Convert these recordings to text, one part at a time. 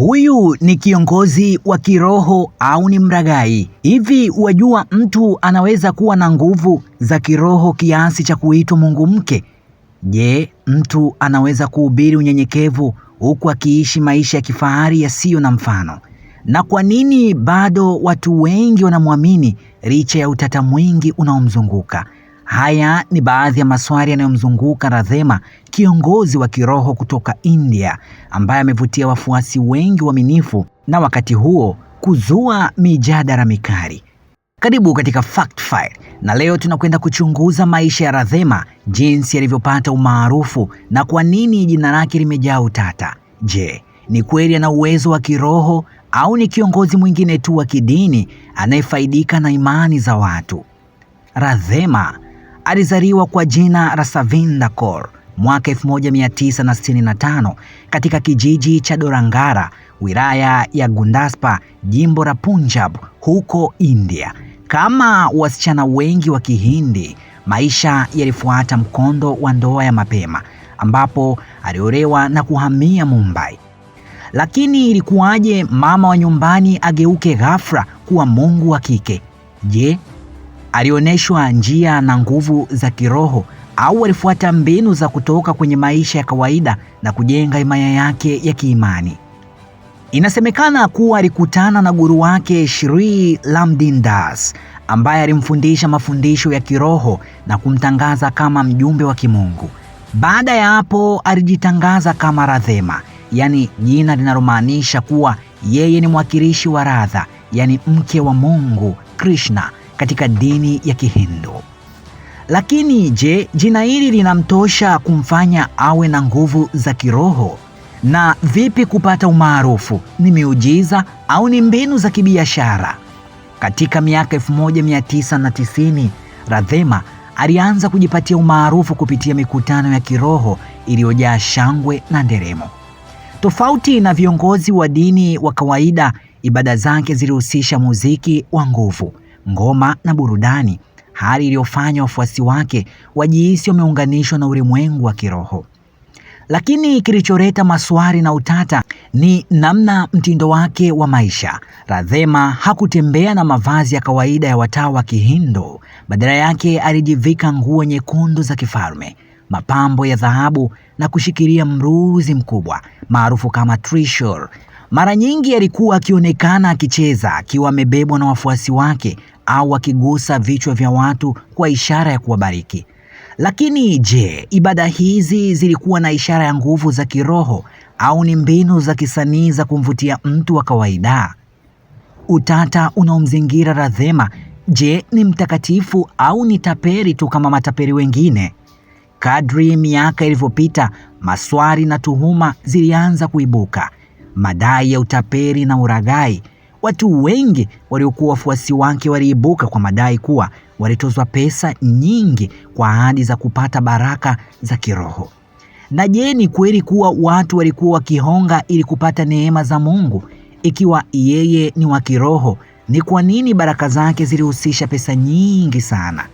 Huyu ni kiongozi wa kiroho au ni mlaghai? Hivi wajua mtu anaweza kuwa na nguvu za kiroho kiasi cha kuitwa Mungu mke? Je, mtu anaweza kuhubiri unyenyekevu huku akiishi maisha ya kifahari yasiyo na mfano? Na kwa nini bado watu wengi wanamwamini licha ya utata mwingi unaomzunguka? Haya ni baadhi ya maswali yanayomzunguka Radhema, kiongozi wa kiroho kutoka India ambaye amevutia wafuasi wengi waaminifu na wakati huo kuzua mijadala mikali. Karibu katika Fact File, na leo tunakwenda kuchunguza maisha ya Radhema, jinsi alivyopata umaarufu na kwa nini jina lake limejaa utata. Je, ni kweli ana uwezo wa kiroho au ni kiongozi mwingine tu wa kidini anayefaidika na imani za watu? Radhema alizaliwa kwa jina Rasavinder Kaur mwaka 1965 katika kijiji cha Dorangara, wilaya ya Gurdaspur, jimbo la Punjab, huko India. Kama wasichana wengi wa Kihindi, maisha yalifuata mkondo wa ndoa ya mapema ambapo aliolewa na kuhamia Mumbai. Lakini ilikuwaje mama wa nyumbani ageuke ghafla kuwa mungu wa kike? Je, alioneshwa njia na nguvu za kiroho au alifuata mbinu za kutoka kwenye maisha ya kawaida na kujenga himaya yake ya kiimani? Inasemekana kuwa alikutana na guru wake Sri Ramdin Das ambaye alimfundisha mafundisho ya kiroho na kumtangaza kama mjumbe wa kimungu. Baada ya hapo alijitangaza kama Radhema, yani jina linalomaanisha kuwa yeye ni mwakilishi wa Radha, yani mke wa Mungu Krishna katika dini ya Kihindu. Lakini je, jina hili linamtosha kumfanya awe na nguvu za kiroho? Na vipi kupata umaarufu? Ni miujiza au ni mbinu za kibiashara? Katika miaka 1990, Radhema alianza kujipatia umaarufu kupitia mikutano ya kiroho iliyojaa shangwe na nderemo. Tofauti na viongozi wa dini wa kawaida, ibada zake zilihusisha muziki wa nguvu, ngoma na burudani, hali iliyofanya wafuasi wake wajihisi wameunganishwa na ulimwengu wa kiroho. Lakini kilicholeta maswali na utata ni namna mtindo wake wa maisha. Radhema hakutembea na mavazi ya kawaida ya watawa wa Kihindu. Badala yake alijivika nguo nyekundu za kifalme, mapambo ya dhahabu na kushikilia mruzi mkubwa maarufu kama Trishul. Mara nyingi alikuwa akionekana akicheza akiwa amebebwa na wafuasi wake au akigusa vichwa vya watu kwa ishara ya kuwabariki. Lakini je, ibada hizi zilikuwa na ishara ya nguvu za kiroho au ni mbinu za kisanii za kumvutia mtu wa kawaida? Utata unaomzingira Radhema, je, ni mtakatifu au ni taperi tu kama mataperi wengine? Kadri miaka ilivyopita, maswali na tuhuma zilianza kuibuka, madai ya utaperi na ulaghai. Watu wengi waliokuwa wafuasi wake waliibuka kwa madai kuwa walitozwa pesa nyingi kwa ahadi za kupata baraka za kiroho. Na je, ni kweli kuwa watu walikuwa wakihonga ili kupata neema za Mungu? Ikiwa yeye ni wa kiroho, ni kwa nini baraka zake zilihusisha pesa nyingi sana?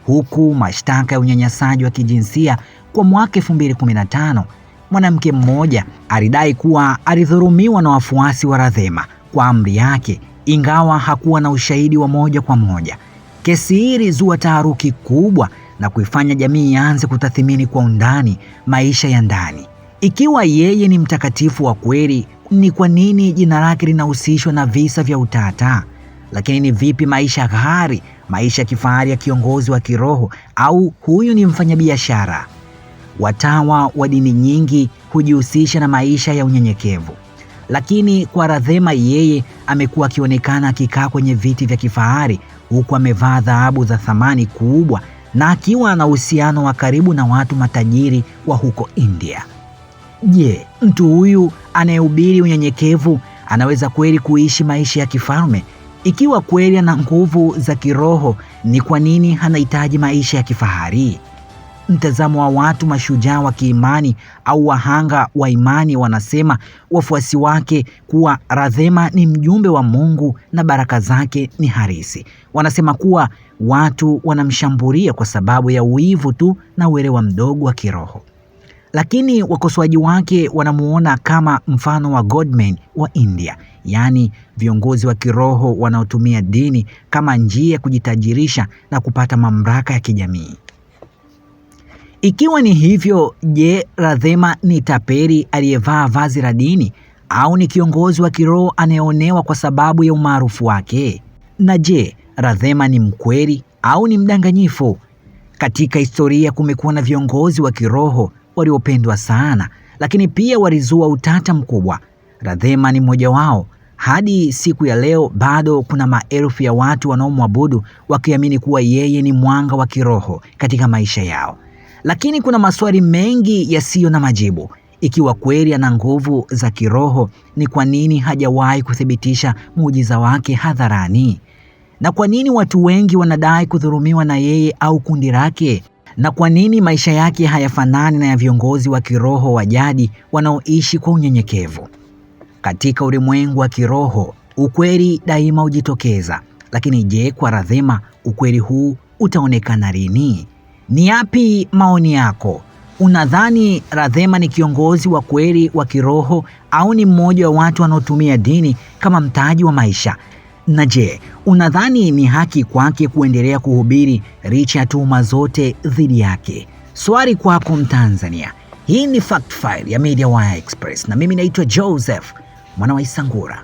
Huku mashtaka ya unyanyasaji wa kijinsia kwa mwaka 2015, mwanamke mmoja alidai kuwa alidhulumiwa na wafuasi wa Radhema kwa amri yake, ingawa hakuwa na ushahidi wa moja kwa moja. Kesi hii ilizua taharuki kubwa na kuifanya jamii ianze kutathmini kwa undani maisha ya ndani. Ikiwa yeye ni mtakatifu wa kweli, ni kwa nini jina lake linahusishwa na visa vya utata? Lakini ni vipi maisha ghali, maisha ya kifahari ya kiongozi wa kiroho, au huyu ni mfanyabiashara? Watawa wa dini nyingi hujihusisha na maisha ya unyenyekevu, lakini kwa Radhema yeye amekuwa akionekana akikaa kwenye viti vya kifahari huku amevaa dhahabu za thamani kubwa na akiwa na uhusiano wa karibu na watu matajiri wa huko India. Je, mtu huyu anayehubiri unyenyekevu anaweza kweli kuishi maisha ya kifalme? Ikiwa kweli ana nguvu za kiroho, ni kwa nini hanahitaji maisha ya kifahari? Mtazamo wa watu mashujaa wa kiimani au wahanga wa imani wanasema wafuasi wake kuwa Radhema ni mjumbe wa Mungu na baraka zake ni halisi. Wanasema kuwa watu wanamshambulia kwa sababu ya wivu tu na uelewa mdogo wa kiroho. lakini wakosoaji wake wanamuona kama mfano wa Godmen wa India, yaani viongozi wa kiroho wanaotumia dini kama njia ya kujitajirisha na kupata mamlaka ya kijamii. Ikiwa ni hivyo, je, Radhema ni tapeli aliyevaa vazi la dini au ni kiongozi wa kiroho anayeonewa kwa sababu ya umaarufu wake? Na je, Radhema ni mkweli au ni mdanganyifu? Katika historia kumekuwa na viongozi wa kiroho waliopendwa sana, lakini pia walizua utata mkubwa. Radhema ni mmoja wao. Hadi siku ya leo bado kuna maelfu ya watu wanaomwabudu wakiamini kuwa yeye ni mwanga wa kiroho katika maisha yao. Lakini kuna maswali mengi yasiyo na majibu. Ikiwa kweli ana nguvu za kiroho, ni kwa nini hajawahi kuthibitisha muujiza wake hadharani? Na kwa nini watu wengi wanadai kudhulumiwa na yeye au kundi lake? Na kwa nini maisha yake hayafanani na ya viongozi wa kiroho wa jadi wanaoishi kwa unyenyekevu? Katika ulimwengu wa kiroho, ukweli daima hujitokeza. Lakini je, kwa Radhema ukweli huu utaonekana lini? Ni yapi maoni yako? Unadhani Radhema ni kiongozi wa kweli wa kiroho au ni mmoja wa watu wanaotumia dini kama mtaji wa maisha? Na je, unadhani ni haki kwake kuendelea kuhubiri licha ya tuhuma zote dhidi yake? Swali kwako Mtanzania. Hii ni Fact File ya Mediawire Express na mimi naitwa Joseph mwana wa Isangura.